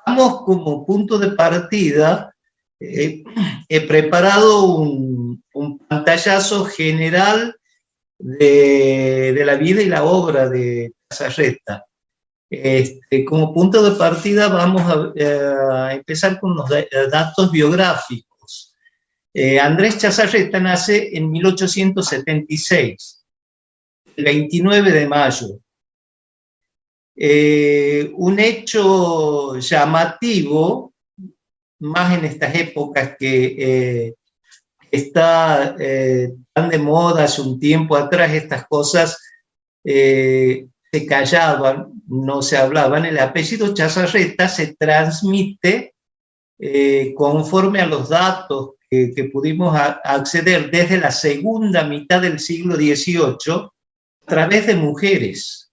vamos como punto de partida, he preparado un pantallazo general de la vida y la obra de Chazarreta. Como punto de partida vamos a empezar con los datos biográficos. Andrés Chazarreta nace en 1876, el 29 de mayo. Un hecho llamativo, más en estas épocas que está tan de moda hace un tiempo atrás, estas cosas se callaban, no se hablaban. El apellido Chazarreta se transmite conforme a los datos que pudimos acceder desde la segunda mitad del siglo XVIII a través de mujeres.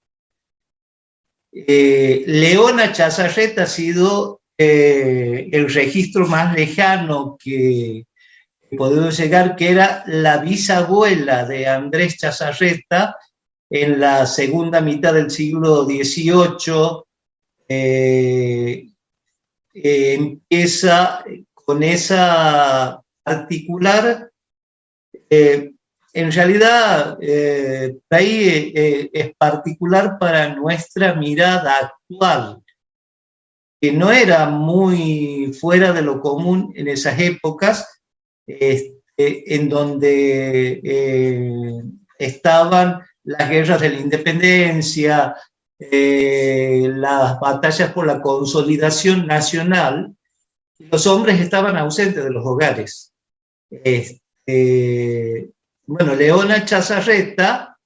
Leona Chazarreta ha sido el registro más lejano que podemos llegar, que era la bisabuela de Andrés Chazarreta en la segunda mitad del siglo XVIII. Empieza con esa particular, en realidad ahí es particular para nuestra mirada actual, que no era muy fuera de lo común en esas épocas, en donde estaban las guerras de la independencia, las batallas por la consolidación nacional. Los hombres estaban ausentes de los hogares. Bueno, Leona Chazarreta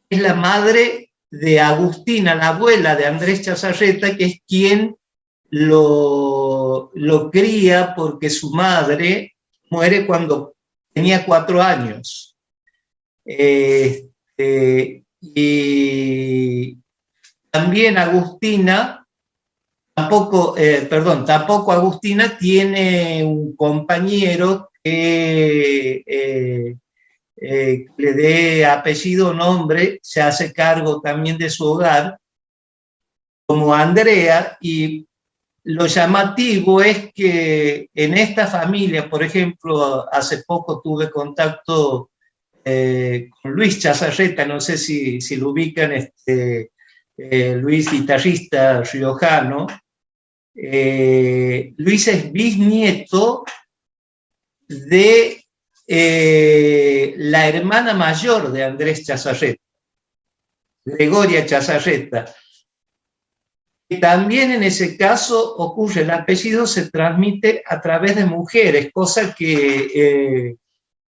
es la madre de Agustina, la abuela de Andrés Chazarreta, que es quien lo cría, porque su madre muere cuando tenía 4 años. Y también Agustina, tampoco Agustina tiene un compañero que le dé apellido o nombre, se hace cargo también de su hogar, como Andrea. Y lo llamativo es que en esta familia, por ejemplo, hace poco tuve contacto con Luis Chazarreta, no sé si lo ubican, Luis, guitarrista riojano. Luis es bisnieto de la hermana mayor de Andrés Chazarreta, Gregoria Chazarreta. También en ese caso ocurre, el apellido se transmite a través de mujeres, cosa que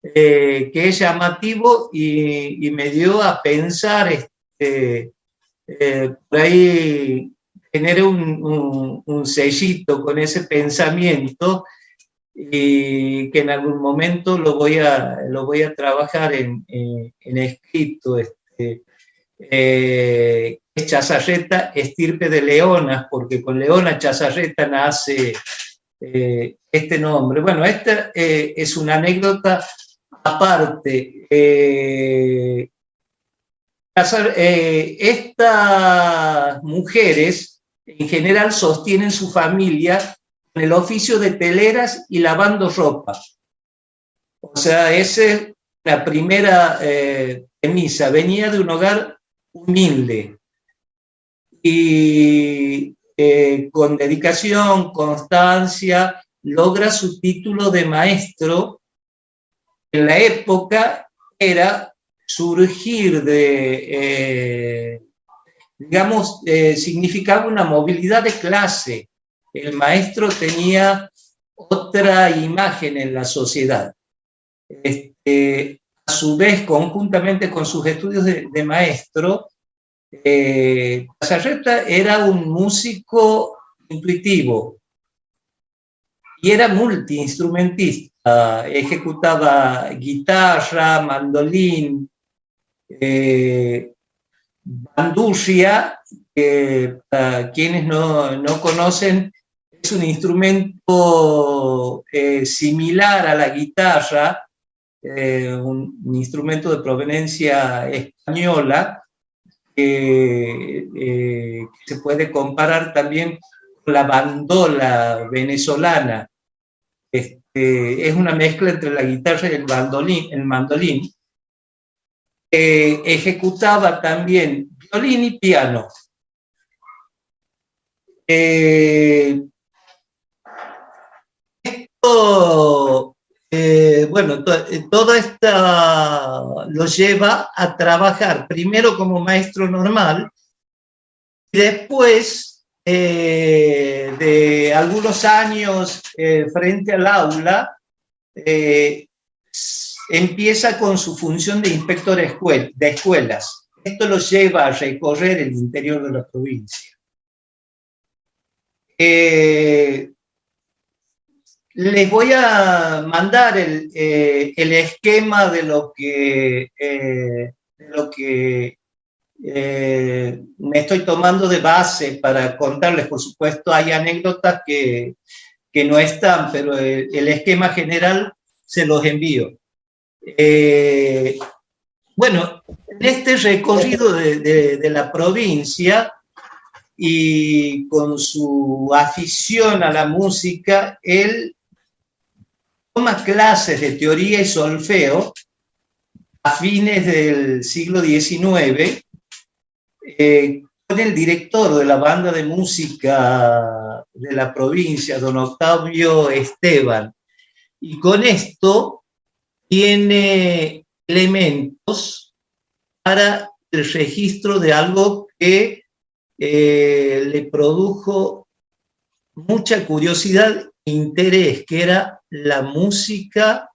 es llamativo y me dio a pensar, por ahí generé un sellito con ese pensamiento, y que en algún momento lo voy a trabajar en escrito. Chazarreta, estirpe de leonas, porque con Leona Chazarreta nace este nombre. Bueno, esta es una anécdota aparte. Estas mujeres en general sostienen su familia en el oficio de teleras y lavando ropa. O sea, esa es la primera premisa. Venía de un hogar humilde y con dedicación, constancia, logra su título de maestro. En la época era surgir significaba una movilidad de clase. El maestro tenía otra imagen en la sociedad. A su vez, conjuntamente con sus estudios de maestro, Chazarreta era un músico intuitivo y era multiinstrumentista. Ejecutaba guitarra, mandolín, bandurria, que para quienes no conocen, es un instrumento similar a la guitarra, un instrumento de proveniencia española, que se puede comparar también con la bandola venezolana. Es una mezcla entre la guitarra y el mandolín. Ejecutaba también violín y piano. Bueno, toda esta lo lleva a trabajar primero como maestro normal y después de algunos años frente al aula, empieza con su función de inspector de escuelas. Esto lo lleva a recorrer el interior de la provincia. Les voy a mandar el esquema de lo que me estoy tomando de base para contarles. Por supuesto, hay anécdotas que no están, pero el esquema general se los envío. Bueno, en este recorrido de la provincia y con su afición a la música, él toma clases de teoría y solfeo a fines del siglo XIX con el director de la banda de música de la provincia, don Octavio Esteban. Y con esto tiene elementos para el registro de algo que le produjo mucha curiosidad e interés, que era la música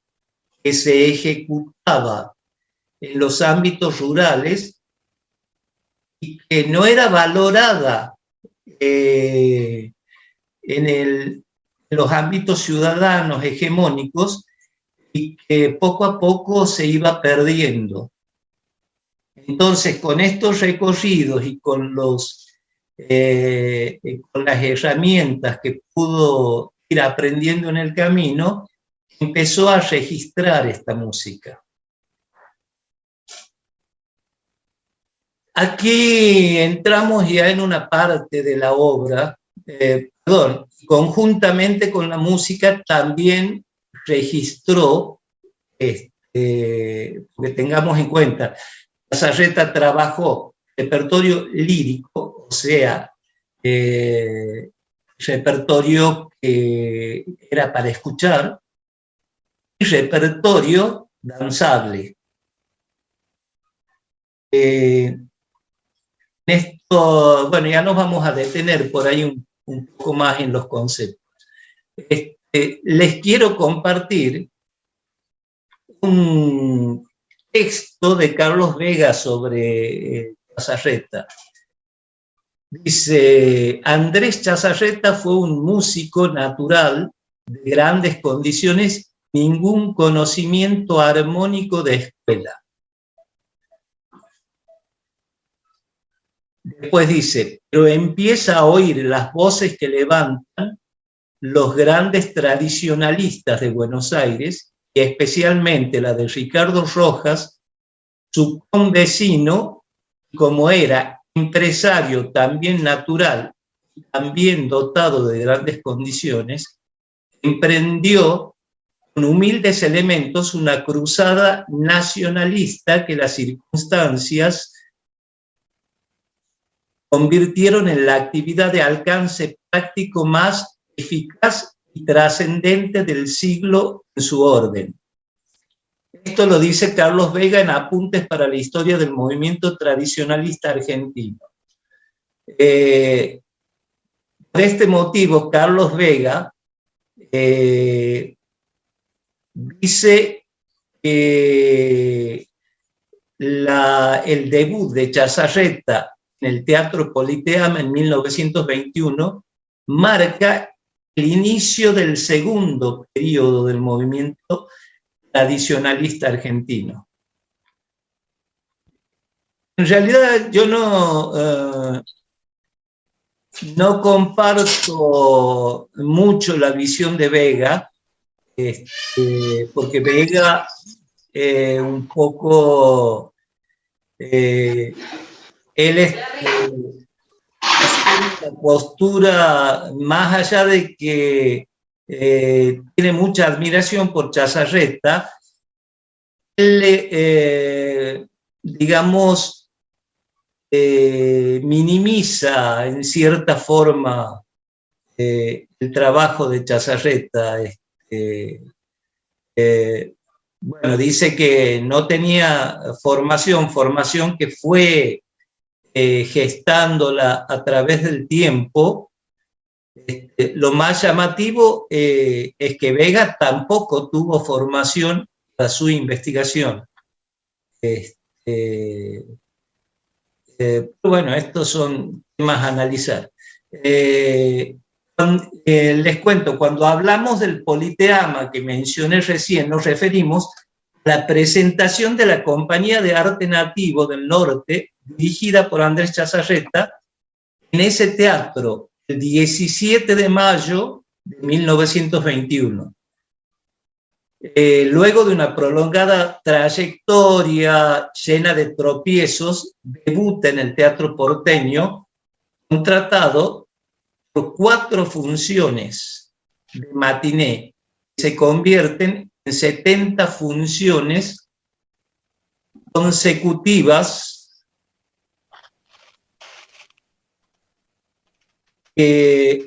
que se ejecutaba en los ámbitos rurales y que no era valorada en los ámbitos ciudadanos hegemónicos y que poco a poco se iba perdiendo. Entonces, con estos recorridos y con las herramientas que pudo ir aprendiendo en el camino, empezó a registrar esta música. Aquí entramos ya en una parte de la obra, conjuntamente con la música también registró, porque tengamos en cuenta, Chazarreta trabajó repertorio lírico, o sea, repertorio que era para escuchar, y repertorio danzable. Esto, bueno, ya nos vamos a detener por ahí un poco más en los conceptos. Les quiero compartir un texto de Carlos Vega sobre Chazarreta. Dice: Andrés Chazarreta fue un músico natural de grandes condiciones, ningún conocimiento armónico de escuela. Después dice: pero empieza a oír las voces que levantan los grandes tradicionalistas de Buenos Aires, y especialmente la de Ricardo Rojas, su convecino, como era empresario también natural, también dotado de grandes condiciones, emprendió con humildes elementos una cruzada nacionalista que las circunstancias convirtieron en la actividad de alcance práctico más eficaz y trascendente del siglo en su orden. Esto lo dice Carlos Vega en Apuntes para la historia del movimiento tradicionalista argentino. Por este motivo, Carlos Vega dice que el debut de Chazarreta en el Teatro Politeama en 1921 marca el inicio del segundo periodo del movimiento tradicionalista argentino. En realidad yo no comparto mucho la visión de Vega, porque Vega un poco él una postura, más allá de que tiene mucha admiración por Chazarreta, él, digamos, minimiza en cierta forma el trabajo de Chazarreta. Bueno, dice que no tenía formación que fue gestándola a través del tiempo. Lo más llamativo es que Vega tampoco tuvo formación para su investigación. Bueno, estos son temas a analizar. Les cuento, cuando hablamos del Politeama que mencioné recién, nos referimos a la presentación de la Compañía de Arte Nativo del Norte, dirigida por Andrés Chazarreta, en ese teatro, el 17 de mayo de 1921. Luego de una prolongada trayectoria llena de tropiezos, debuta en el Teatro Porteño, contratado por 4 funciones de matiné, que se convierten en 70 funciones consecutivas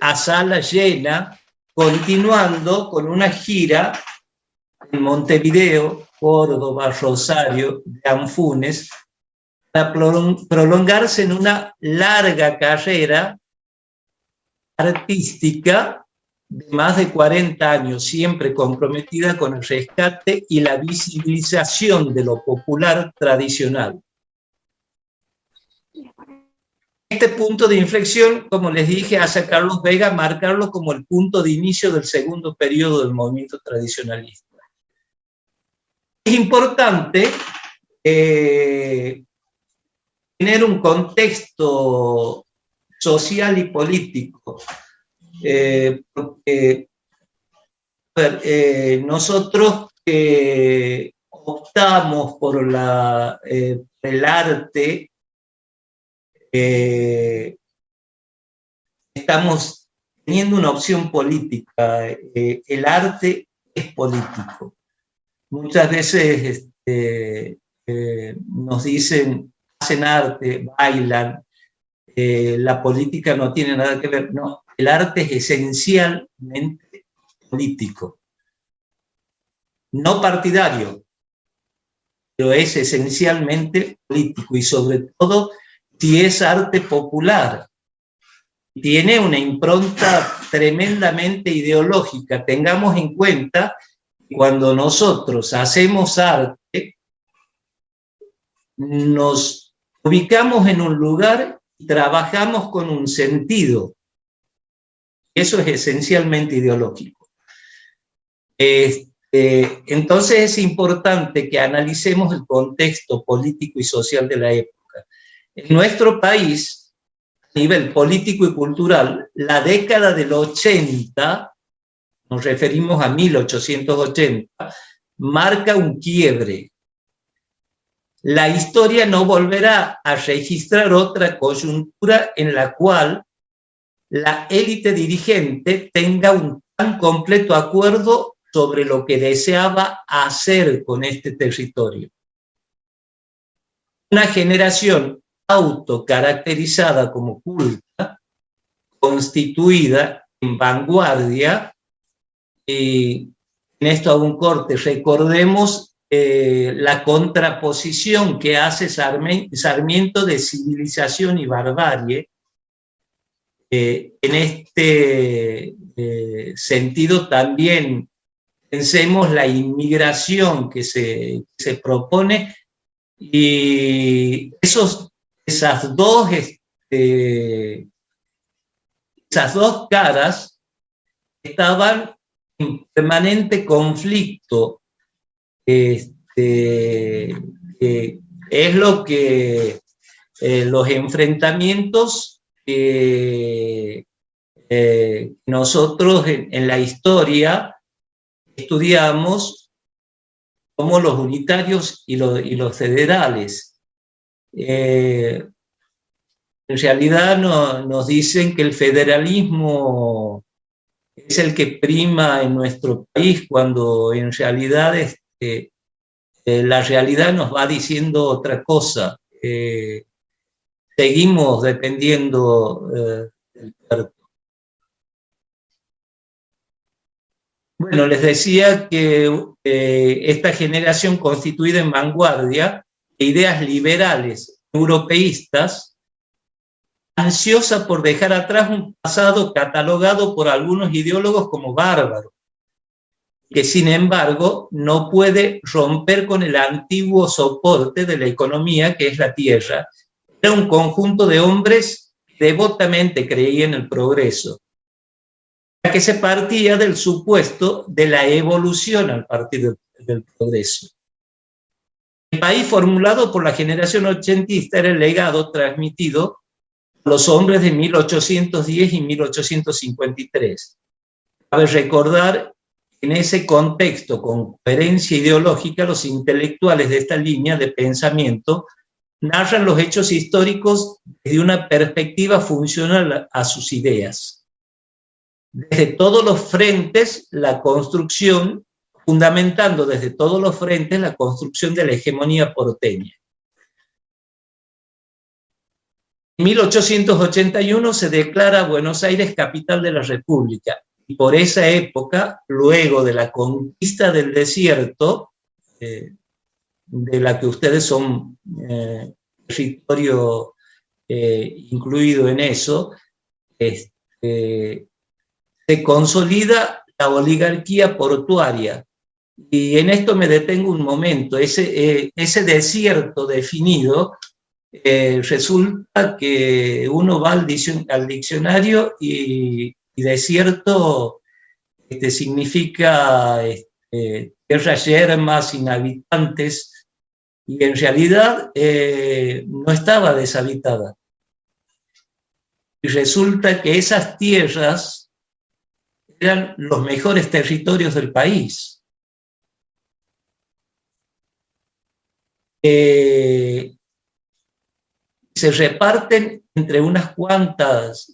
a sala llena, continuando con una gira en Montevideo, Córdoba, Rosario, Anfunes, para prolongarse en una larga carrera artística de más de 40 años, siempre comprometida con el rescate y la visibilización de lo popular tradicional. Este punto de inflexión, como les dije, hace a Carlos Vega marcarlo como el punto de inicio del segundo periodo del movimiento tradicionalista. Es importante tener un contexto social y político, porque nosotros optamos por el arte, estamos teniendo una opción política. El arte es político. Muchas veces nos dicen, hacen arte, bailan, la política no tiene nada que ver. No, el arte es esencialmente político. No partidario, pero es esencialmente político, y sobre todo si es arte popular. Tiene una impronta tremendamente ideológica. Tengamos en cuenta que cuando nosotros hacemos arte, nos ubicamos en un lugar y trabajamos con un sentido. Eso es esencialmente ideológico. Entonces es importante que analicemos el contexto político y social de la época. En nuestro país, a nivel político y cultural, la década del 80, nos referimos a 1880, marca un quiebre. La historia no volverá a registrar otra coyuntura en la cual la élite dirigente tenga un tan completo acuerdo sobre lo que deseaba hacer con este territorio. Una generación autocaracterizada como culta, constituida en vanguardia, y en esto hago un corte, recordemos la contraposición que hace Sarmiento de civilización y barbarie. En este sentido también pensemos la inmigración que se propone, y esas dos caras estaban en permanente conflicto. Es lo que los enfrentamientos nosotros en la historia estudiamos como los unitarios y los federales. en realidad nos dicen que el federalismo es el que prima en nuestro país, cuando en realidad la realidad nos va diciendo otra cosa. Seguimos dependiendo del puerto. Bueno, les decía que esta generación constituida en vanguardia de ideas liberales, europeístas, ansiosa por dejar atrás un pasado catalogado por algunos ideólogos como bárbaro, que sin embargo no puede romper con el antiguo soporte de la economía que es la tierra. Era un conjunto de hombres que devotamente creían en el progreso, ya que se partía del supuesto de la evolución al partir del progreso. El país formulado por la generación ochentista era el legado transmitido a los hombres de 1810 y 1853. Cabe recordar que en ese contexto, con coherencia ideológica, los intelectuales de esta línea de pensamiento narran los hechos históricos desde una perspectiva funcional a sus ideas. Desde todos los frentes, la construcción, fundamentando desde todos los frentes la construcción de la hegemonía porteña. En 1881 se declara Buenos Aires capital de la República, y por esa época, luego de la conquista del desierto, de la que ustedes son territorio incluido en eso, se consolida la oligarquía portuaria. Y en esto me detengo un momento. Ese desierto definido, resulta que uno va al diccionario y desierto significa tierras yermas, sin habitantes, y en realidad no estaba deshabitada. Y resulta que esas tierras eran los mejores territorios del país. Se reparten entre unas cuantas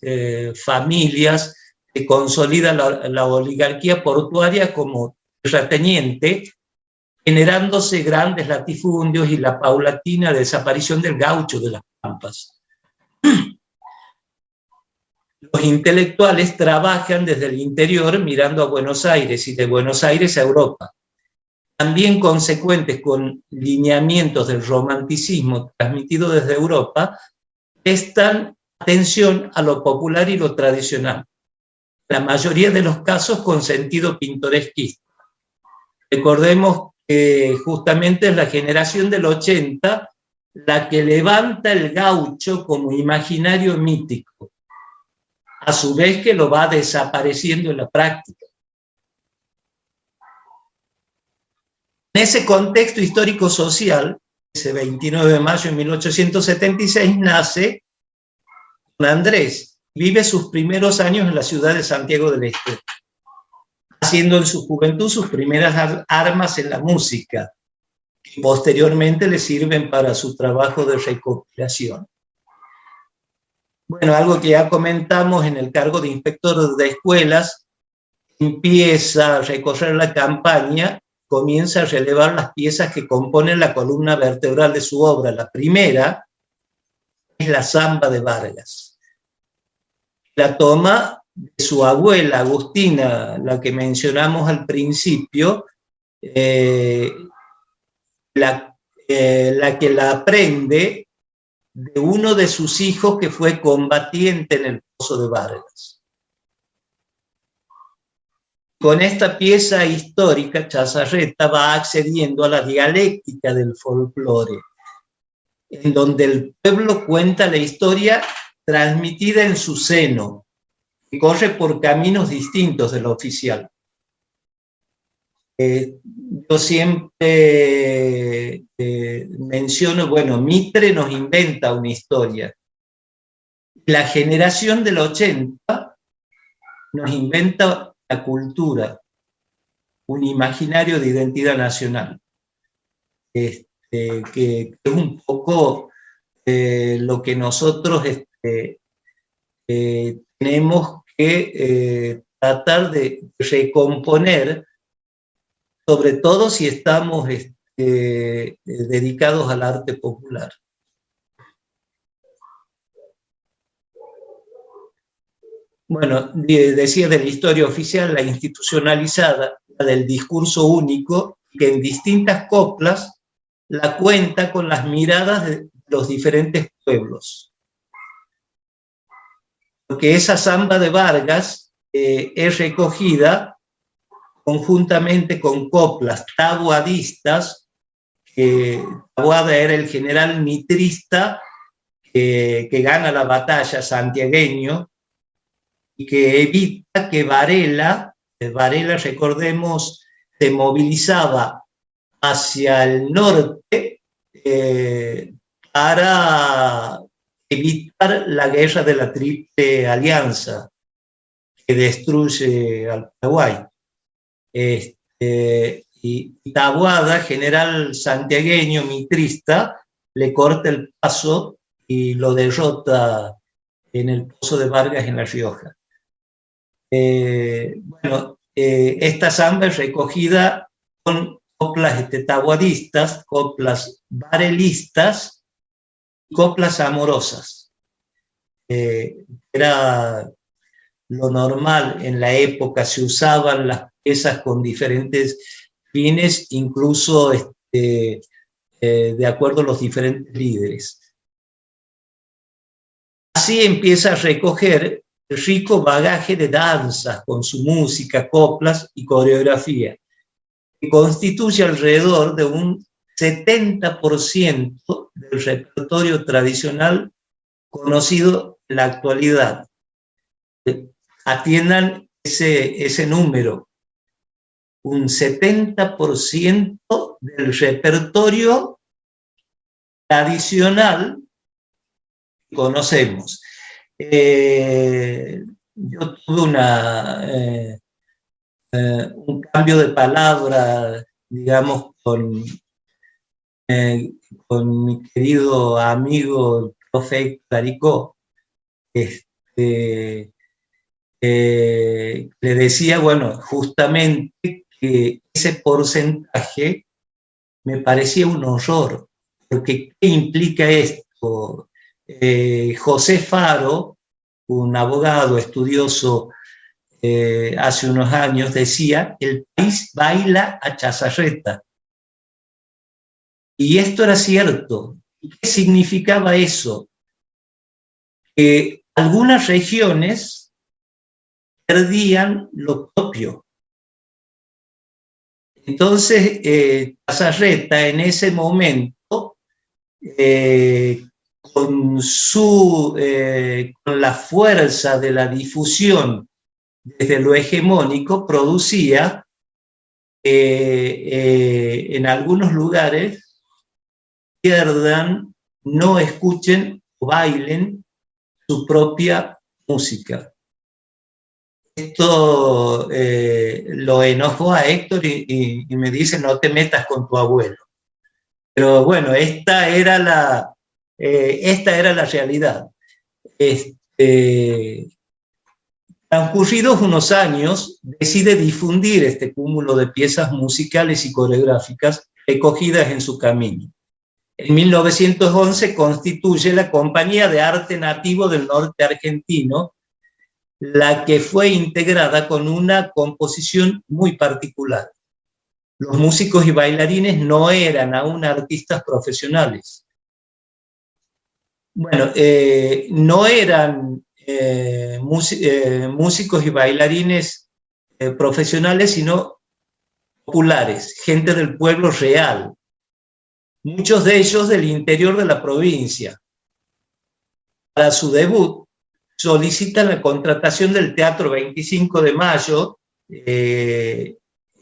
familias que consolidan la oligarquía portuaria como terrateniente, generándose grandes latifundios y la paulatina desaparición del gaucho de las pampas. Los intelectuales trabajan desde el interior mirando a Buenos Aires y de Buenos Aires a Europa. También consecuentes con lineamientos del romanticismo transmitido desde Europa, prestan atención a lo popular y lo tradicional, la mayoría de los casos con sentido pintoresquista. Recordemos que justamente es la generación del 80 la que levanta el gaucho como imaginario mítico, a su vez que lo va desapareciendo en la práctica. En ese contexto histórico-social, ese 29 de mayo de 1876, nace don Andrés. Vive sus primeros años en la ciudad de Santiago del Estero, haciendo en su juventud sus primeras armas en la música, que posteriormente le sirven para su trabajo de recopilación. Bueno, algo que ya comentamos, en el cargo de inspector de escuelas, empieza a recorrer la campaña, comienza a relevar las piezas que componen la columna vertebral de su obra. La primera es la Zamba de Vargas. La toma de su abuela Agustina, la que mencionamos al principio, la que la aprende de uno de sus hijos que fue combatiente en el Pozo de Vargas. Con esta pieza histórica, Chazarreta va accediendo a la dialéctica del folclore, en donde el pueblo cuenta la historia transmitida en su seno, que corre por caminos distintos de lo oficial. Yo siempre menciono, bueno, Mitre nos inventa una historia. La generación del 80 nos inventa la cultura, un imaginario de identidad nacional, que es un poco lo que nosotros tenemos que tratar de recomponer, sobre todo si estamos dedicados al arte popular. Bueno, decía de la historia oficial, la institucionalizada, la del discurso único, que en distintas coplas la cuenta con las miradas de los diferentes pueblos. Porque esa samba de Vargas es recogida conjuntamente con coplas taboadistas, Taboada era el general mitrista que gana la batalla, santiagueño, y que evita que Varela, recordemos, se movilizaba hacia el norte para evitar la guerra de la Triple Alianza que destruye al Paraguay. Y Taboada, general santiagueño mitrista, le corta el paso y lo derrota en el Pozo de Vargas en La Rioja. Esta samba es recogida con coplas taboadistas, coplas varelistas, coplas amorosas. Era lo normal en la época, se usaban las piezas con diferentes fines, incluso de acuerdo a los diferentes líderes. Así empieza a recoger el rico bagaje de danzas con su música, coplas y coreografía, que constituye alrededor de un 70% del repertorio tradicional conocido en la actualidad. Atiendan ese número, un 70% del repertorio tradicional que conocemos. Yo tuve un cambio de palabra, digamos, con mi querido amigo el profe Claricó, le decía, bueno, justamente que ese porcentaje me parecía un horror, porque ¿qué implica esto? José Faro, un abogado estudioso hace unos años, decía, el país baila a chazarreta. Y esto era cierto. ¿Qué significaba eso? Que algunas regiones perdían lo propio. Entonces, chazarreta en ese momento, con la fuerza de la difusión desde lo hegemónico, producía en algunos lugares pierdan, no escuchen o bailen su propia música. Esto lo enojó a Héctor y me dice, no te metas con tu abuelo. Pero bueno, esta era la realidad. Transcurridos unos años, decide difundir este cúmulo de piezas musicales y coreográficas recogidas en su camino. En 1911 constituye la Compañía de Arte Nativo del Norte Argentino, la que fue integrada con una composición muy particular. Los músicos y bailarines no eran aún artistas profesionales. Bueno, no eran músicos y bailarines profesionales, sino populares, gente del pueblo real, muchos de ellos del interior de la provincia. Para su debut, solicitan la contratación del Teatro 25 de Mayo. En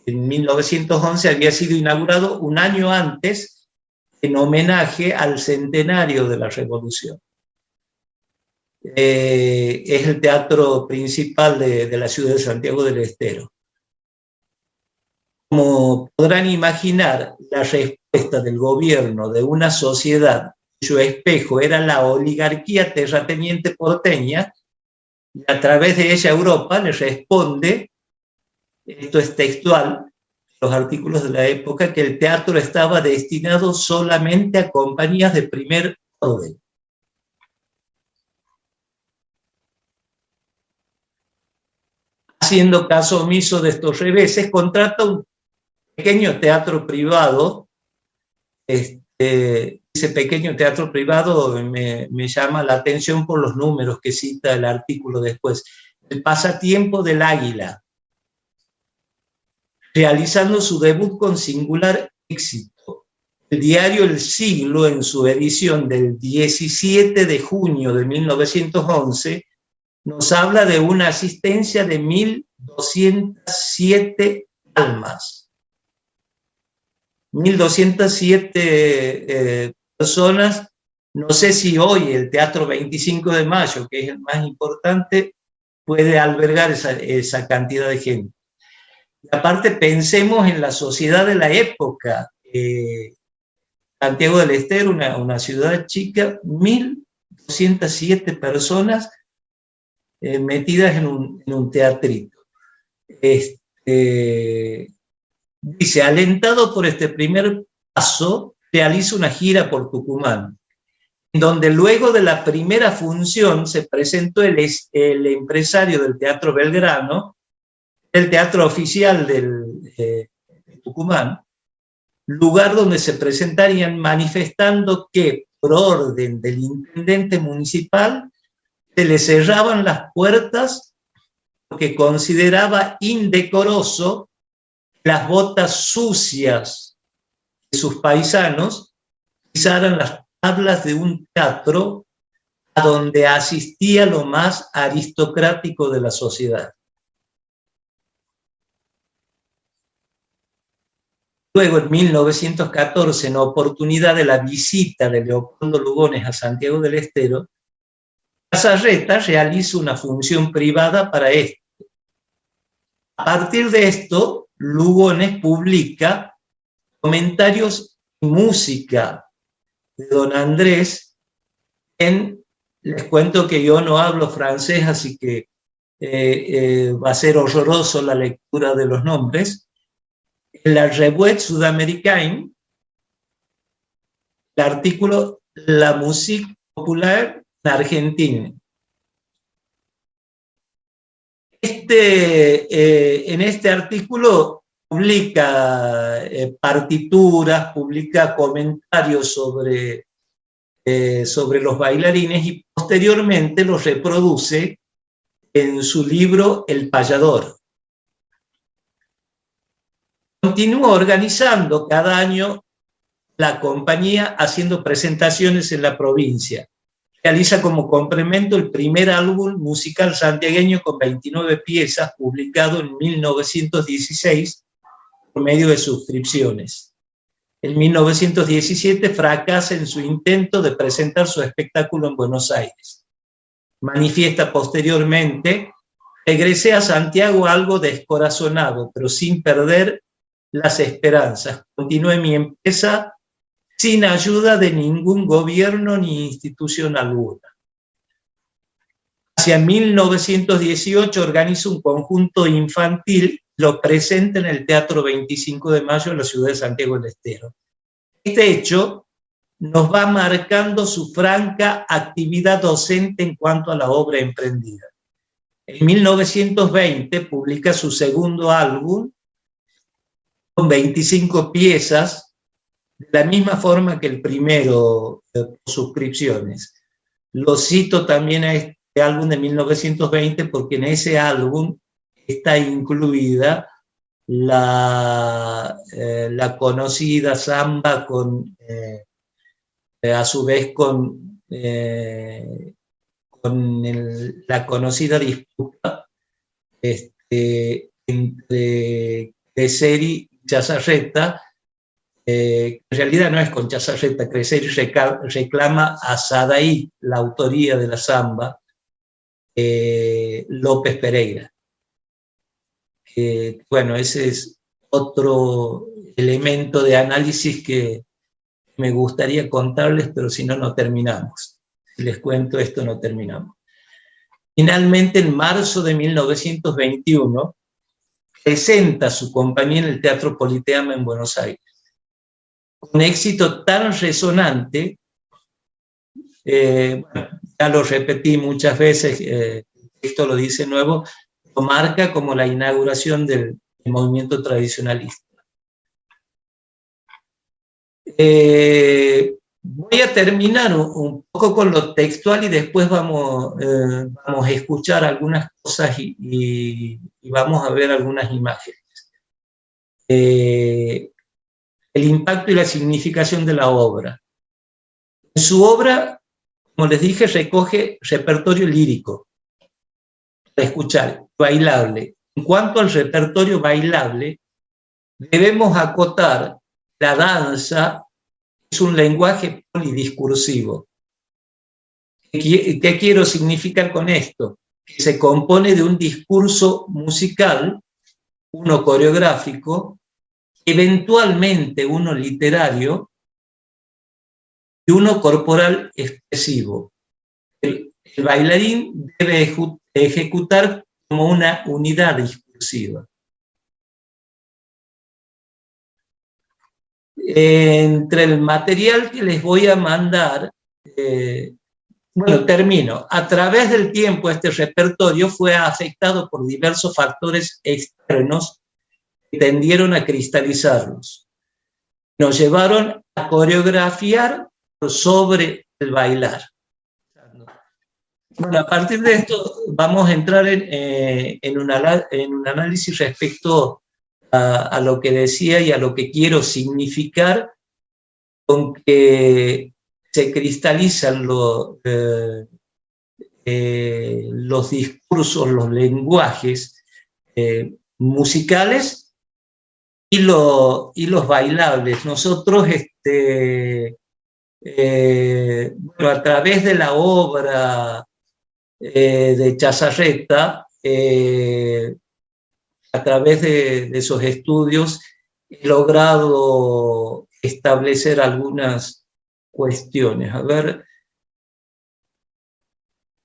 1911 había sido inaugurado un año antes en homenaje al centenario de la Revolución. Es el teatro principal de la ciudad de Santiago del Estero. Como podrán imaginar, la respuesta del gobierno de una sociedad cuyo espejo era la oligarquía terrateniente porteña, y a través de ella Europa le responde, esto es textual, los artículos de la época, que el teatro estaba destinado solamente a compañías de primer orden. Haciendo caso omiso de estos reveses, contrata un pequeño teatro privado. Ese pequeño teatro privado me llama la atención por los números que cita el artículo después. El Pasatiempo del Águila, realizando su debut con singular éxito. El diario El Siglo, en su edición del 17 de junio de 1911, nos habla de una asistencia de 1.207 almas. 1.207 personas. No sé si hoy el Teatro 25 de Mayo, que es el más importante, puede albergar esa cantidad de gente. Y aparte, pensemos en la sociedad de la época. Santiago del Estero, una ciudad chica, 1.207 personas metidas en un teatrito. Dice, alentado por este primer paso, realiza una gira por Tucumán, donde luego de la primera función se presentó el empresario del Teatro Belgrano, el teatro oficial de Tucumán, lugar donde se presentarían manifestando que, por orden del intendente municipal, se le cerraban las puertas porque consideraba indecoroso las botas sucias de sus paisanos pisaran las tablas de un teatro a donde asistía lo más aristocrático de la sociedad. Luego, en 1914, en oportunidad de la visita de Leopoldo Lugones a Santiago del Estero, Casarreta realiza una función privada para esto. A partir de esto, Lugones publica comentarios y música de don Andrés les cuento que yo no hablo francés, así que va a ser horroroso la lectura de los nombres. En la Revue Sud-Américaine, el artículo La musique populaire en Argentina. En este artículo publica partituras, publica comentarios sobre los bailarines y posteriormente los reproduce en su libro El Payador. Continúa organizando cada año la compañía haciendo presentaciones en la provincia. Realiza como complemento el primer álbum musical santiagueño con 29 piezas, publicado en 1916 por medio de suscripciones. En 1917 fracasa en su intento de presentar su espectáculo en Buenos Aires. Manifiesta posteriormente: regresé a Santiago algo descorazonado, pero sin perder las esperanzas. Continué mi empresa sin ayuda de ningún gobierno ni institución alguna. Hacia 1918 organiza un conjunto infantil, lo presenta en el Teatro 25 de Mayo en la ciudad de Santiago del Estero. Este hecho nos va marcando su franca actividad docente en cuanto a la obra emprendida. En 1920 publica su segundo álbum con 25 piezas, de la misma forma que el primero, por suscripciones. Lo cito también a este álbum de 1920 porque en ese álbum está incluida la conocida samba a su vez con la conocida disputa entre Creseri y Chazarreta, en realidad no es con Chazarreta. Creseri reclama a Sadaí la autoría de la samba, López Pereira. Bueno, ese es otro elemento de análisis que me gustaría contarles, pero si no, no terminamos. Si les cuento esto, no terminamos. Finalmente, en marzo de 1921, presenta su compañía en el Teatro Politeama en Buenos Aires. Un éxito tan resonante, bueno, ya lo repetí muchas veces, esto lo dice nuevo, lo marca como la inauguración del movimiento tradicionalista. Voy a terminar un poco con lo textual y después vamos a escuchar algunas cosas y vamos a ver algunas imágenes. El impacto y la significación de la obra. En su obra, como les dije, recoge repertorio lírico para escuchar, bailable. En cuanto al repertorio bailable, debemos acotar la danza es un lenguaje polidiscursivo. ¿Qué quiero significar con esto? Que se compone de un discurso musical, uno coreográfico, eventualmente uno literario y uno corporal expresivo. El bailarín debe ejecutar como una unidad discursiva. Entre el material que les voy a mandar, bueno, termino. A través del tiempo, este repertorio fue afectado por diversos factores externos que tendieron a cristalizarlos. Nos llevaron a coreografiar sobre el bailar. Bueno, a partir de esto vamos a entrar en un análisis respecto a lo que decía y a lo que quiero significar con que se cristalizan los discursos, los lenguajes musicales y los bailables. Nosotros, bueno, a través de la obra de Chazarreta, a través de esos estudios, he logrado establecer algunas cuestiones. A ver,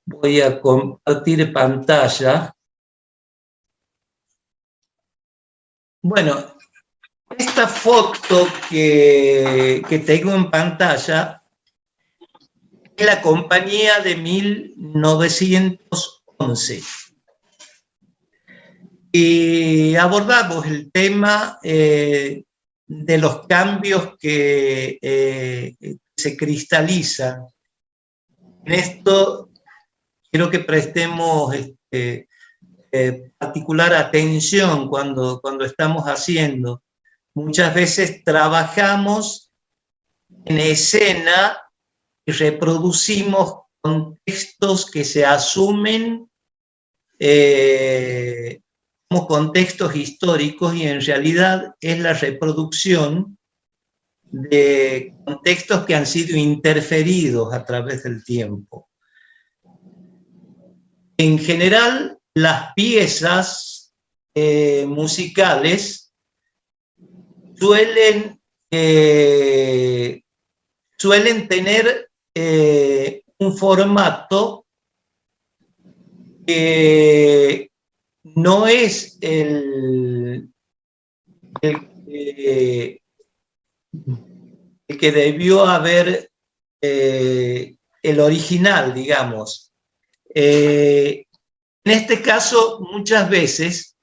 voy a compartir pantalla. Bueno, esta foto que tengo en pantalla es la compañía de 1911. Y abordamos el tema de los cambios que se cristalizan. En esto quiero que prestemos particular atención cuando estamos haciendo. Muchas veces trabajamos en escena y reproducimos contextos que se asumen como contextos históricos y en realidad es la reproducción de contextos que han sido interferidos a través del tiempo. En general, las piezas musicales suelen tener un formato que no es el que debió haber el original, digamos. En este caso, muchas veces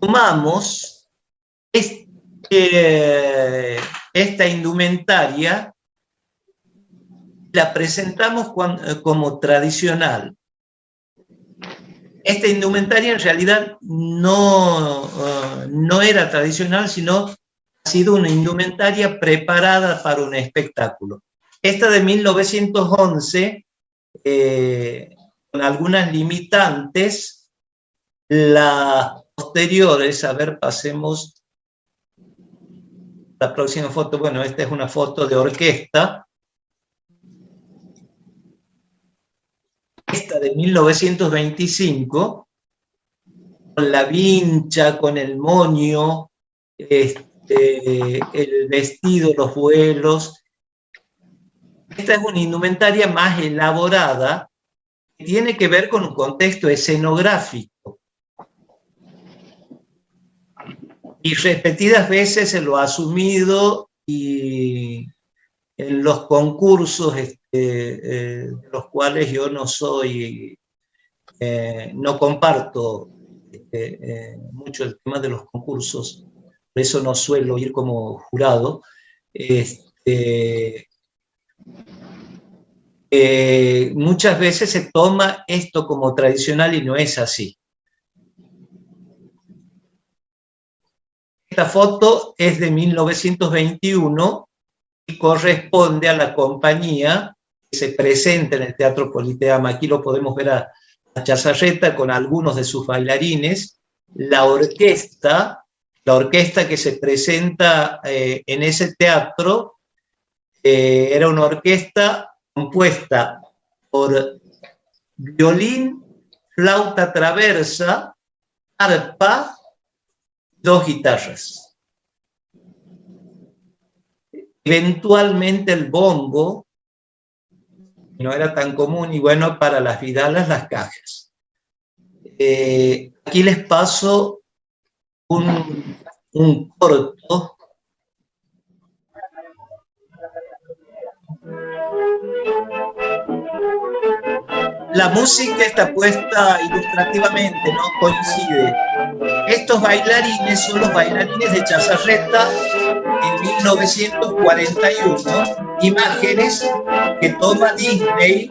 tomamos esta indumentaria, la presentamos como tradicional. Esta indumentaria en realidad no era tradicional, sino ha sido una indumentaria preparada para un espectáculo. Esta de 1911, con algunas limitantes, las posteriores, a ver, pasemos la próxima foto. Bueno, esta es una foto de orquesta. Esta de 1925, con la vincha, con el moño, el vestido, los vuelos. Esta es una indumentaria más elaborada, que tiene que ver con un contexto escenográfico. Y repetidas veces se lo ha asumido, y en los concursos de los cuales yo no soy, no comparto mucho el tema de los concursos, por eso no suelo ir como jurado, muchas veces se toma esto como tradicional y no es así. Esta foto es de 1921 y corresponde a la compañía que se presenta en el Teatro Politeama. Aquí lo podemos ver a Chazarreta con algunos de sus bailarines, la orquesta que se presenta en ese teatro era una orquesta compuesta por violín, flauta traversa, arpa, 2 guitarras. Eventualmente el bombo, no era tan común, y bueno, para las vidalas, las cajas. Aquí les paso un corto. La música está puesta ilustrativamente, no coincide. Estos bailarines son los bailarines de Chazarreta en 1941, imágenes que toma Disney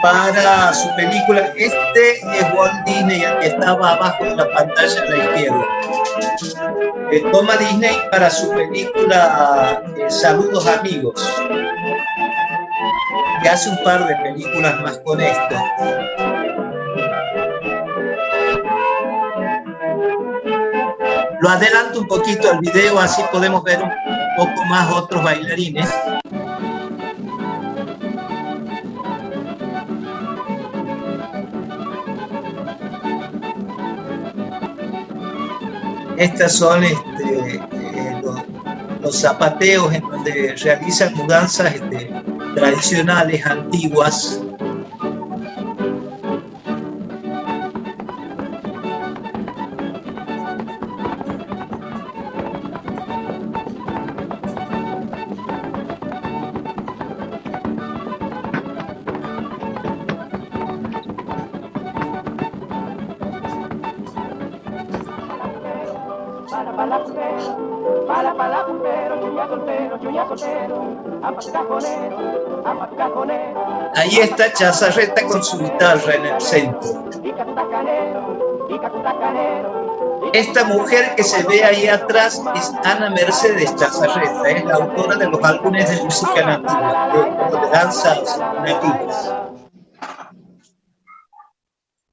para su película. Este es Walt Disney, el que estaba abajo de la pantalla a la izquierda. Toma Disney para su película Saludos Amigos, que hace un par de películas más con esto. Lo adelanto un poquito al video, así podemos ver un poco más otros bailarines. Estas son los zapateos en donde realizan mudanzas tradicionales, antiguas. Ahí está Chazarreta con su guitarra en el centro. Esta mujer que se ve ahí atrás es Ana Mercedes Chazarreta, es la autora de los álbumes de música nativa, de danzas nativas.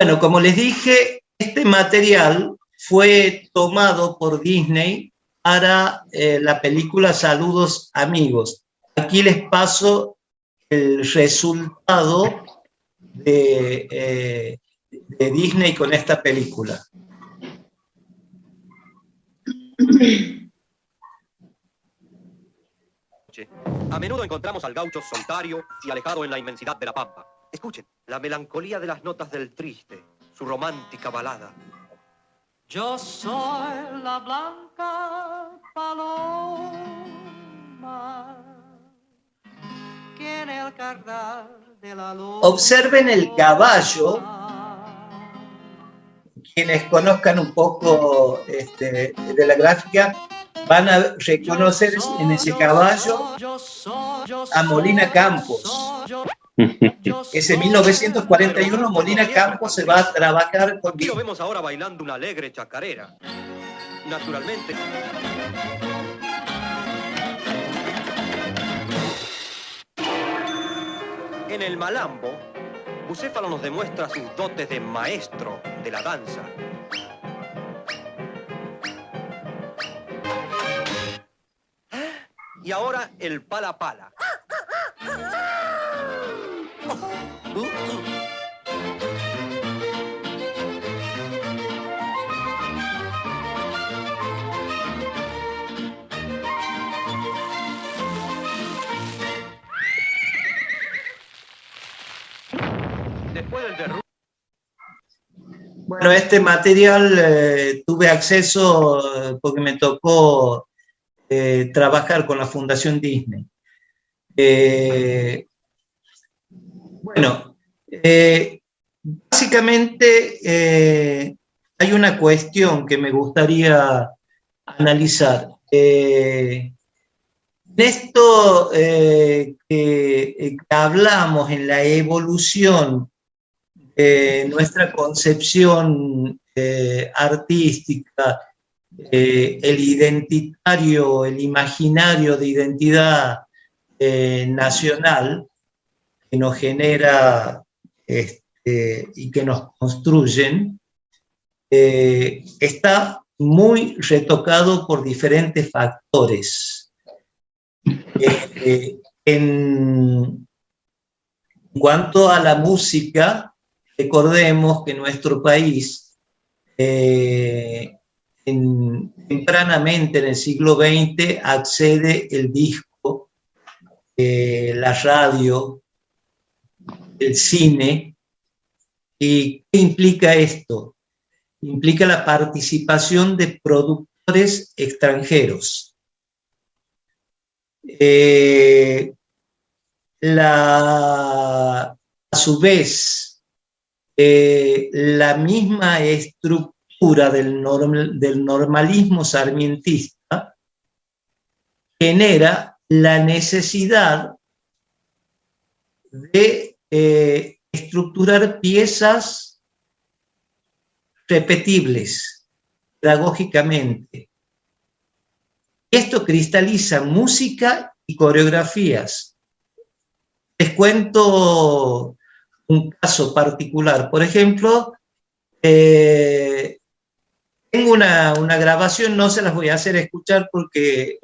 Bueno, como les dije, este material fue tomado por Disney para la película Saludos Amigos. Aquí les paso el resultado de Disney con esta película. A menudo encontramos al gaucho solitario y alejado en la inmensidad de la pampa. Escuchen, la melancolía de las notas del triste, su romántica balada. Yo soy la blanca paloma que en el cardal de la luna. Observen el caballo. Quienes conozcan un poco de la gráfica van a reconocer en ese caballo a Molina Campos. Ese 1941 Molina Campos se va a trabajar con... Y lo vemos ahora bailando una alegre chacarera. Naturalmente. En el malambo, Bucéfalo nos demuestra sus dotes de maestro de la danza. Y ahora el pala pala. Después del derrumbe. Bueno, este material tuve acceso porque me tocó trabajar con la Fundación Disney. Bueno, básicamente hay una cuestión que me gustaría analizar. En esto que hablamos en la evolución de nuestra concepción artística, el identitario, el imaginario de identidad nacional que nos genera y que nos construyen, está muy retocado por diferentes factores. En cuanto a la música, recordemos que nuestro país, tempranamente en el siglo XX, accede el disco, la radio, el cine. ¿Y qué implica esto? Implica la participación de productores extranjeros. A su vez, la misma estructura del normalismo sarmientista genera la necesidad de estructurar piezas repetibles pedagógicamente. Esto cristaliza música y coreografías. Les cuento un caso particular. Por ejemplo, tengo una grabación, no se las voy a hacer escuchar porque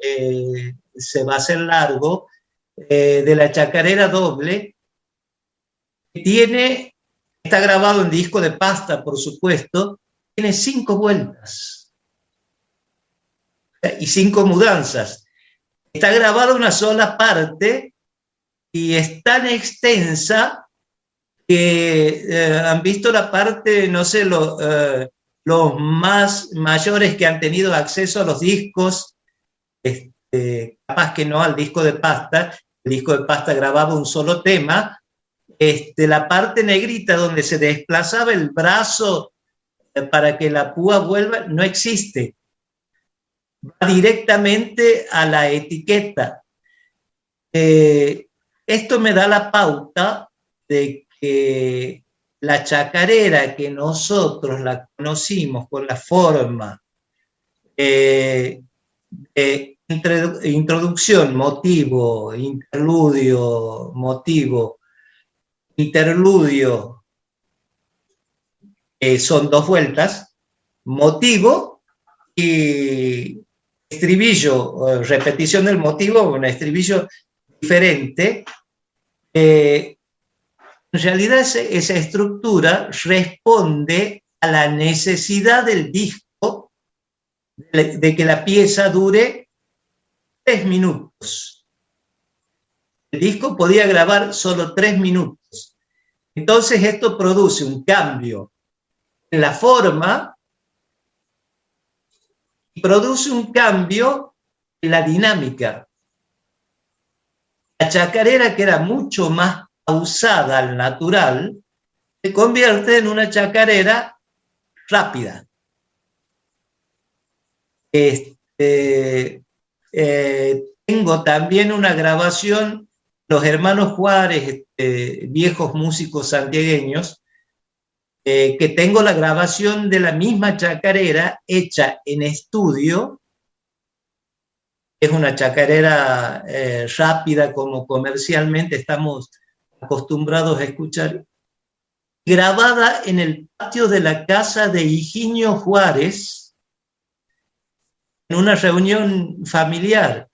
se va a hacer largo, de la chacarera doble. Está grabado en disco de pasta, por supuesto, tiene 5 vueltas y 5 mudanzas. Está grabada una sola parte y es tan extensa que han visto la parte, no sé, los más mayores que han tenido acceso a los discos, capaz que no al disco de pasta. El disco de pasta grababa un solo tema. La parte negrita donde se desplazaba el brazo para que la púa vuelva, no existe. Va directamente a la etiqueta. Esto me da la pauta de que la chacarera que nosotros la conocimos con la forma de introducción, motivo, interludio, motivo, interludio, son 2 vueltas, motivo y estribillo, repetición del motivo, un estribillo diferente. En realidad esa estructura responde a la necesidad del disco de que la pieza dure 3 minutos. El disco podía grabar solo 3 minutos. Entonces esto produce un cambio en la forma y produce un cambio en la dinámica. La chacarera, que era mucho más pausada al natural, se convierte en una chacarera rápida. Tengo también una grabación, los hermanos Juárez, viejos músicos santiagueños, que tengo la grabación de la misma chacarera hecha en estudio. Es una chacarera rápida, como comercialmente estamos acostumbrados a escuchar, grabada en el patio de la casa de Higinio Juárez, en una reunión familiar.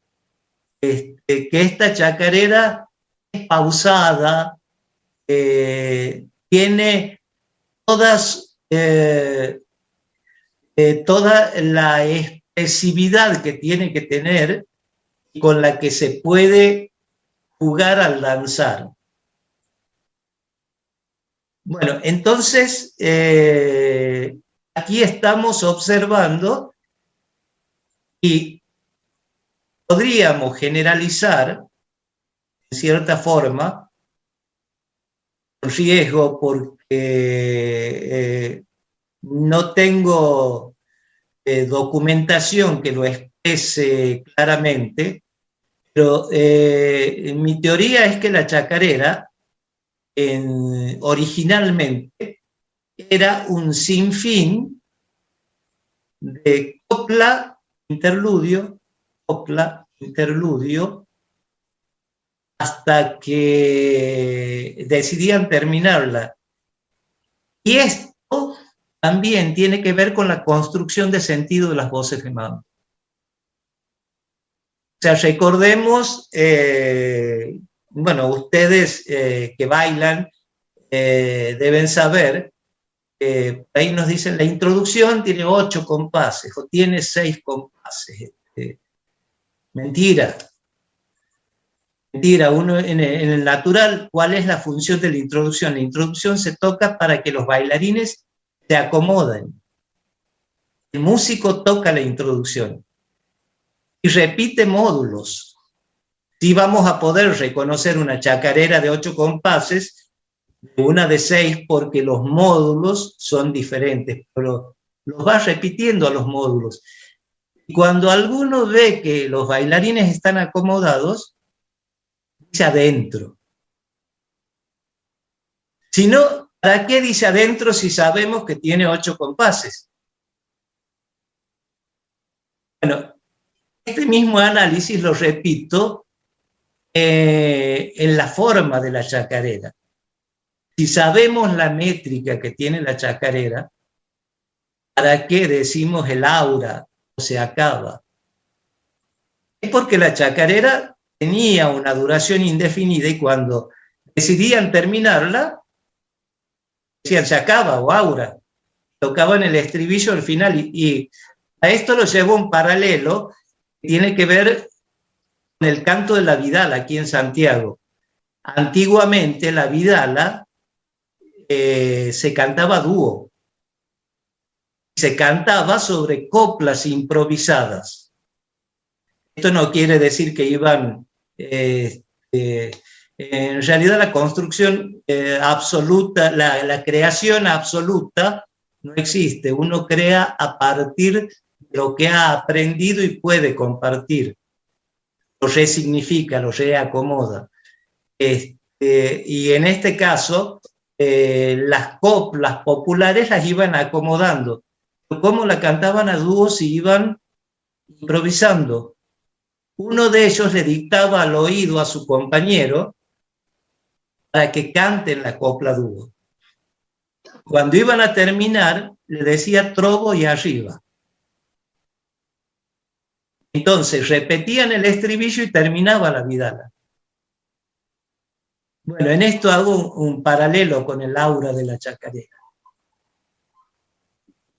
Que esta chacarera es pausada, tiene toda la expresividad que tiene que tener y con la que se puede jugar al danzar. Bueno, entonces, aquí estamos observando y podríamos generalizar, en cierta forma, con riesgo porque no tengo documentación que lo exprese claramente, pero mi teoría es que la chacarera originalmente era un sinfín de copla, interludio, hasta que decidían terminarla. Y esto también tiene que ver con la construcción de sentido de las voces de Mamo. O sea, recordemos, bueno, ustedes que bailan deben saber, ahí nos dicen, la introducción tiene 8 compases o tiene 6 compases. Mentira. Mentira, uno en el natural, ¿cuál es la función de la introducción? La introducción se toca para que los bailarines se acomoden. El músico toca la introducción y repite módulos. Sí vamos a poder reconocer una chacarera de 8 compases, una de 6, porque los módulos son diferentes, pero los va repitiendo a los módulos. Y cuando alguno ve que los bailarines están acomodados, dice adentro. Si no, ¿para qué dice adentro si sabemos que tiene 8 compases? Bueno, este mismo análisis lo repito en la forma de la chacarera. Si sabemos la métrica que tiene la chacarera, ¿para qué decimos el aura o se acaba? Es porque la chacarera tenía una duración indefinida y cuando decidían terminarla, decían se acaba o aura. Tocaban el estribillo al final y a esto lo llevo un paralelo que tiene que ver con el canto de la Vidala aquí en Santiago. Antiguamente la Vidala se cantaba dúo. Se cantaba sobre coplas improvisadas. Esto no quiere decir que iban... en realidad la construcción absoluta, la creación absoluta no existe. Uno crea a partir de lo que ha aprendido y puede compartir. Lo resignifica, lo reacomoda. Y en este caso, las coplas populares las iban acomodando. ¿Cómo la cantaban a dúo si iban improvisando? Uno de ellos le dictaba al oído a su compañero para que canten la copla dúo. Cuando iban a terminar, le decía trobo y arriba. Entonces repetían el estribillo y terminaba la vidala. Bueno, en esto hago un paralelo con el aura de la chacarera.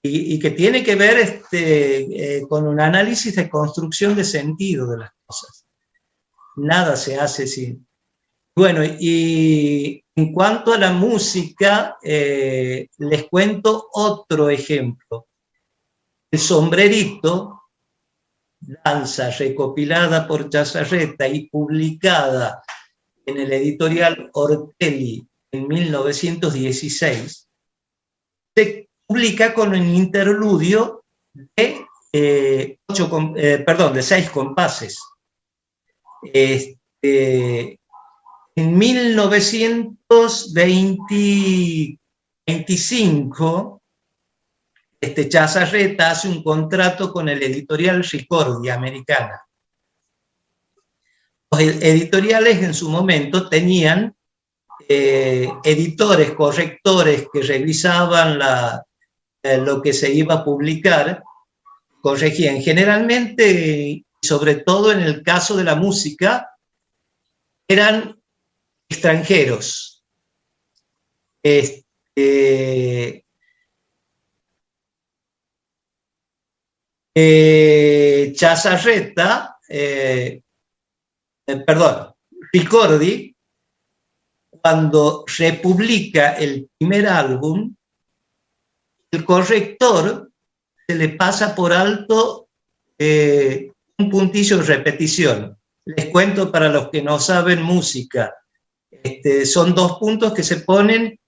Y que tiene que ver con un análisis de construcción de sentido de las cosas. Nada se hace sin... Bueno, y en cuanto a la música, les cuento otro ejemplo. El sombrerito, danza recopilada por Chazarreta y publicada en el editorial Ortelli en 1916, se publica con un interludio de 6 compases. En 1925, Chazarreta hace un contrato con el editorial Ricordi, americana. Los editoriales en su momento tenían editores, correctores que revisaban lo que se iba a publicar, corregían. Generalmente, sobre todo en el caso de la música, eran extranjeros. Chazarreta, Ricordi, cuando republica el primer álbum, el corrector se le pasa por alto un puntillo de repetición. Les cuento para los que no saben música. Son 2 puntos que se ponen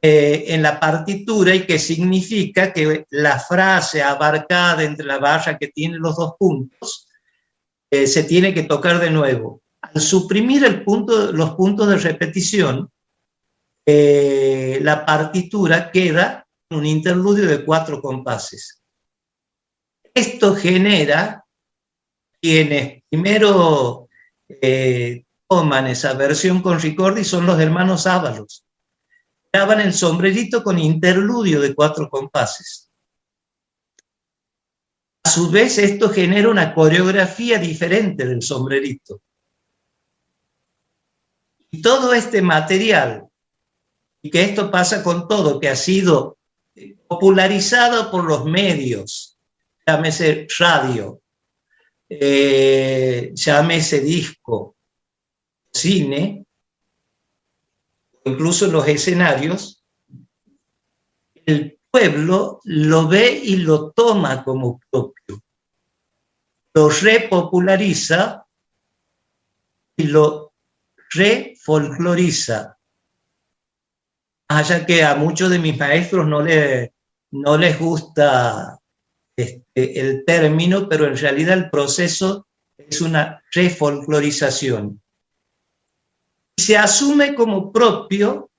en la partitura y que significa que la frase abarcada entre la barra que tiene los 2 puntos se tiene que tocar de nuevo. Al suprimir los puntos de repetición, la partitura queda en un interludio de 4 compases. Esto genera, quienes primero toman esa versión con Ricordi son los hermanos Ábalos. Graban el sombrerito con interludio de 4 compases. A su vez, esto genera una coreografía diferente del sombrerito. Y todo este material, y que esto pasa con todo, que ha sido popularizado por los medios, llámese radio, llámese disco, cine, incluso los escenarios, el pueblo lo ve y lo toma como propio, lo repopulariza y lo refolcloriza. Allá que a muchos de mis maestros no les gusta el término, pero en realidad el proceso es una refolclorización. Se asume como propio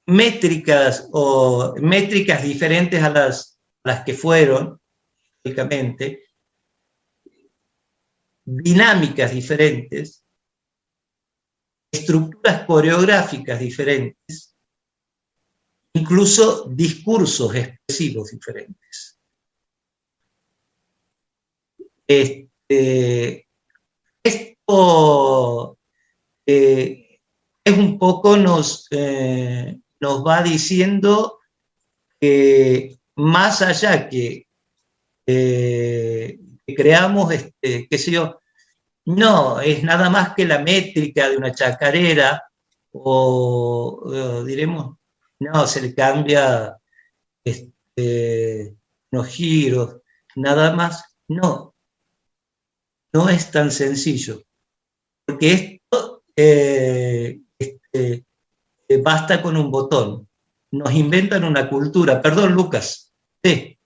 métricas diferentes a las que fueron, históricamente, dinámicas diferentes, estructuras coreográficas diferentes, incluso discursos expresivos diferentes. Esto es un poco nos va diciendo que más allá que creamos, qué sé yo, no es nada más que la métrica de una chacarera, o diremos, no, se le cambia unos giros, nada más. No, no es tan sencillo, porque esto basta con un botón. Nos inventan una cultura. Perdón, Lucas. Sí.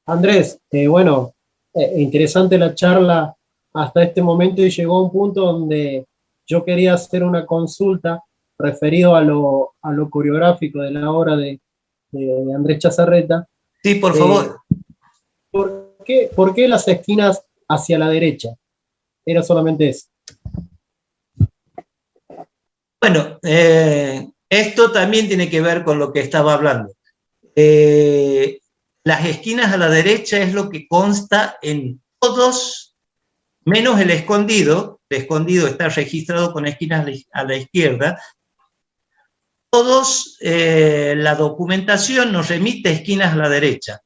Andrés, bueno, interesante la charla hasta este momento y llegó a un punto donde yo quería hacer una consulta referido a lo coreográfico de la obra de Andrés Chazarreta. Sí, por favor. ¿Por qué las esquinas hacia la derecha? Era solamente eso. Bueno, esto también tiene que ver con lo que estaba hablando. Las esquinas a la derecha es lo que consta en todos, menos el escondido. El escondido está registrado con esquinas a la izquierda. Todos, la documentación nos remite esquinas a la derecha.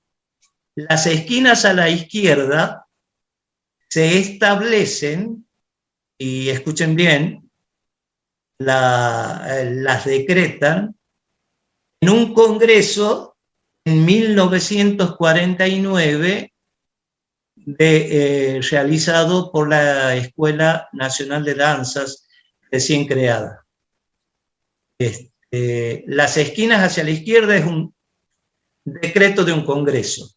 Las esquinas a la izquierda se establecen, y escuchen bien, las decretan en un congreso en 1949 realizado por la Escuela Nacional de Danzas recién creada. Las esquinas hacia la izquierda es un decreto de un congreso.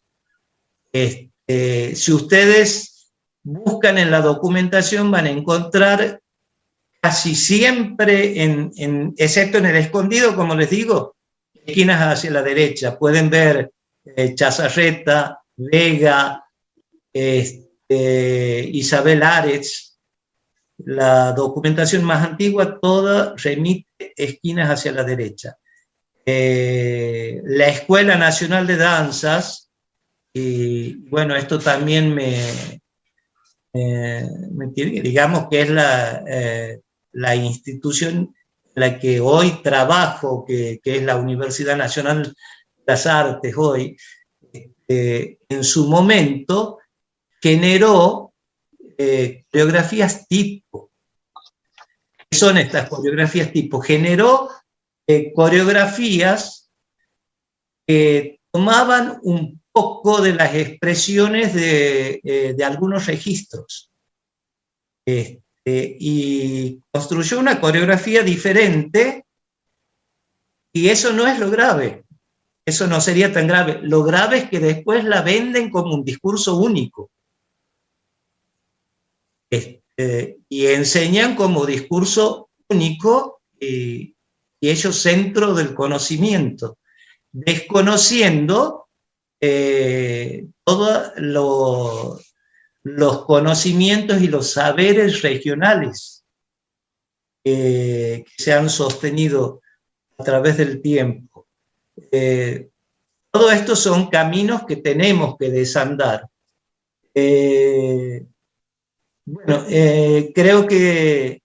Si ustedes buscan en la documentación van a encontrar casi siempre, excepto en el escondido, como les digo, esquinas hacia la derecha. Pueden ver Chazarreta, Vega, Isabel Aretz. La documentación más antigua toda remite esquinas hacia la derecha. La Escuela Nacional de Danzas, y bueno, esto también digamos que es la institución en la que hoy trabajo, que es la Universidad Nacional de las Artes hoy, en su momento generó coreografías tipo. ¿Qué son estas coreografías tipo? Generó coreografías que tomaban un poco de las expresiones de algunos registros. Y construyó una coreografía diferente, y eso no es lo grave. Eso no sería tan grave. Lo grave es que después la venden como un discurso único. Y enseñan como discurso único y ellos centro del conocimiento, desconociendo todos los conocimientos y los saberes regionales que se han sostenido a través del tiempo. Todo esto son caminos que tenemos que desandar. Bueno, creo que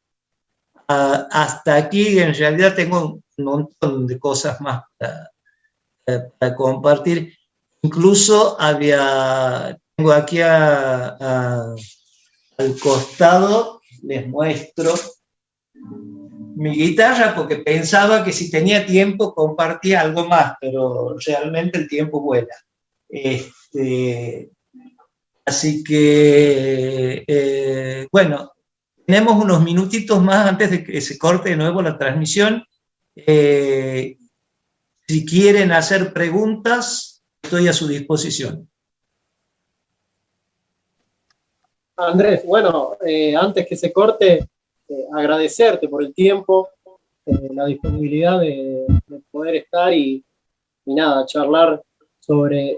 hasta aquí en realidad tengo un montón de cosas más para compartir. Incluso tengo aquí al costado, les muestro mi guitarra, porque pensaba que si tenía tiempo compartía algo más, pero realmente el tiempo vuela. Así que, bueno, tenemos unos minutitos más antes de que se corte de nuevo la transmisión. Si quieren hacer preguntas, estoy a su disposición. Andrés, bueno, antes que se corte, agradecerte por el tiempo, la disponibilidad de poder estar y nada, charlar sobre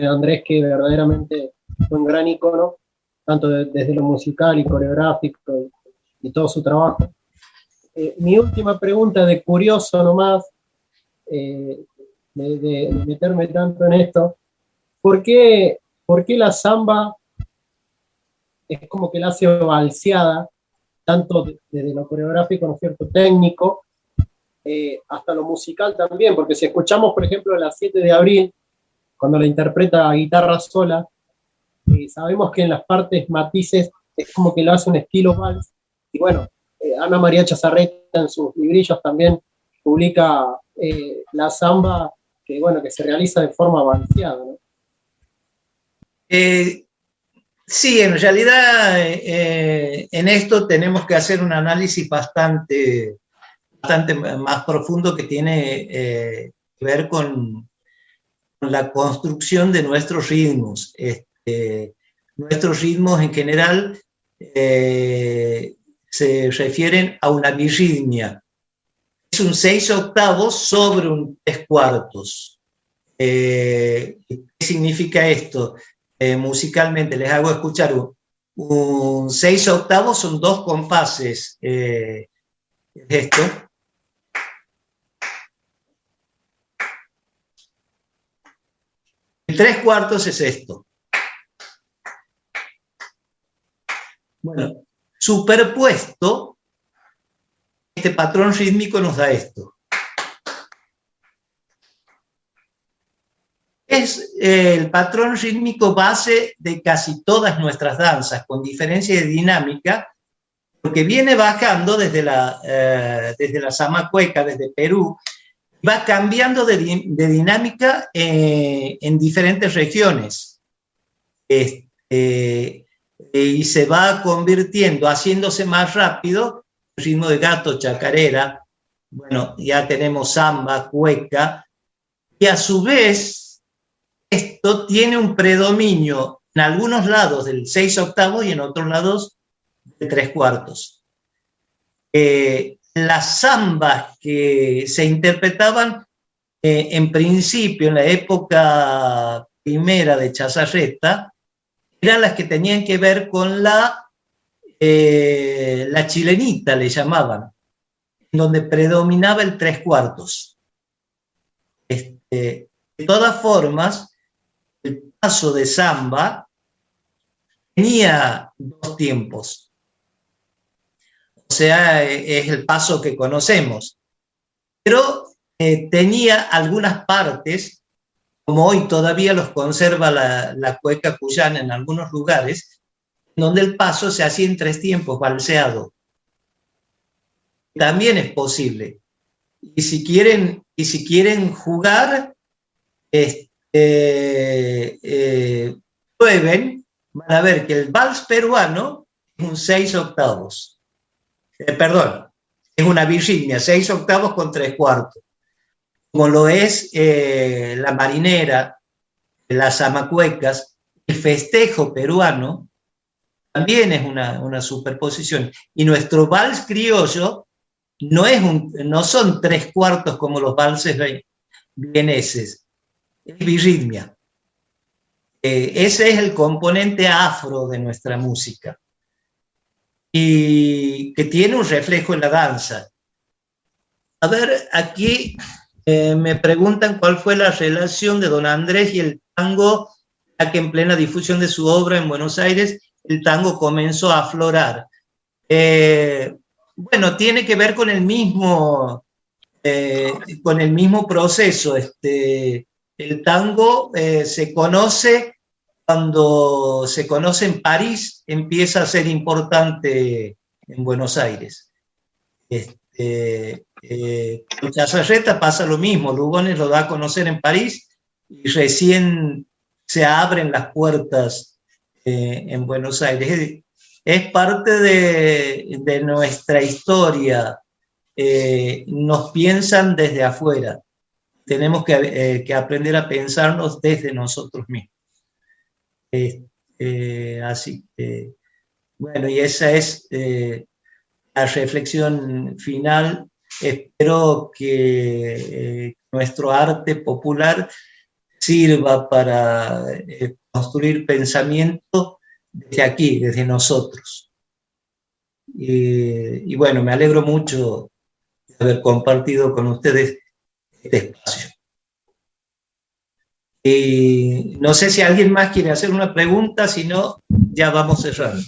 Andrés, que verdaderamente fue un gran ícono, tanto desde lo musical y coreográfico y todo su trabajo. Mi última pregunta de curioso nomás, de meterme tanto en esto, ¿por qué la samba es como que la hace balseada, tanto desde lo coreográfico, ¿no es cierto?, técnico, hasta lo musical también? Porque si escuchamos, por ejemplo, la 7 de abril, cuando la interpreta a guitarra sola, sabemos que en las partes matices es como que lo hace un estilo vals. Y bueno, Ana María Chazarreta en sus librillos también publica la samba que, bueno, que se realiza de forma balseada, ¿no? Sí, en realidad en esto tenemos que hacer un análisis bastante más profundo, que tiene que ver con la construcción de nuestros ritmos. Nuestros ritmos en general se refieren a una birritmia. Es un 6/8 sobre un 3/4. ¿Qué significa esto? Musicalmente les hago escuchar un 6/8, son 2 compases. Esto. El 3/4 es esto. Bueno, superpuesto, este patrón rítmico nos da esto. Es el patrón rítmico base de casi todas nuestras danzas, con diferencia de dinámica, porque viene bajando desde la Sama Cueca, desde Perú, va cambiando de dinámica en diferentes regiones. Y se va convirtiendo, haciéndose más rápido, el ritmo de gato, chacarera, bueno, ya tenemos samba, cueca, y a su vez, esto tiene un predominio en algunos lados del 6/8 y en otros lados del 3/4. Las zambas que se interpretaban en principio, en la época primera de Chazarreta, eran las que tenían que ver con la chilenita, le llamaban, donde predominaba el 3/4. De todas formas, el paso de samba tenía 2 tiempos. O sea, es el paso que conocemos. Pero tenía algunas partes, como hoy todavía los conserva la cueca cuyana en algunos lugares, donde el paso se hacía en 3 tiempos, valseado. También es posible. Y si quieren jugar, prueben, van a ver que el vals peruano es un 6/8. Perdón, es una birritmia, 6/8 con 3/4. Como lo es la marinera, las zamacuecas, el festejo peruano también es una superposición. Y nuestro vals criollo no son 3/4 como los valses vieneses, es birritmia. Ese es el componente afro de nuestra música y que tiene un reflejo en la danza. A ver, aquí me preguntan cuál fue la relación de don Andrés y el tango, ya que en plena difusión de su obra en Buenos Aires, el tango comenzó a aflorar. Bueno, tiene que ver con el mismo proceso. El tango se conoce cuando se conoce en París, empieza a ser importante en Buenos Aires. Con Chazarreta pasa lo mismo, Lugones lo da a conocer en París y recién se abren las puertas en Buenos Aires. Es parte de nuestra historia. Nos piensan desde afuera. Tenemos que aprender a pensarnos desde nosotros mismos. Así que, bueno, y esa es la reflexión final. Espero que nuestro arte popular sirva para construir pensamiento desde aquí, desde nosotros. Y bueno, me alegro mucho de haber compartido con ustedes este espacio. Y no sé si alguien más quiere hacer una pregunta, si no, ya vamos cerrando.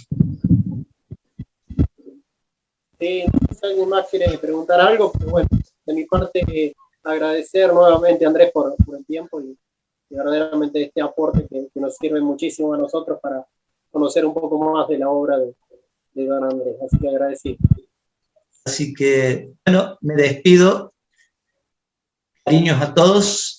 Sí, no sé si alguien más quiere preguntar algo, pero bueno, de mi parte agradecer nuevamente a Andrés por el tiempo y verdaderamente este aporte que nos sirve muchísimo a nosotros para conocer un poco más de la obra de don Andrés, así que agradecido. Así que, bueno, me despido. Cariños a todos.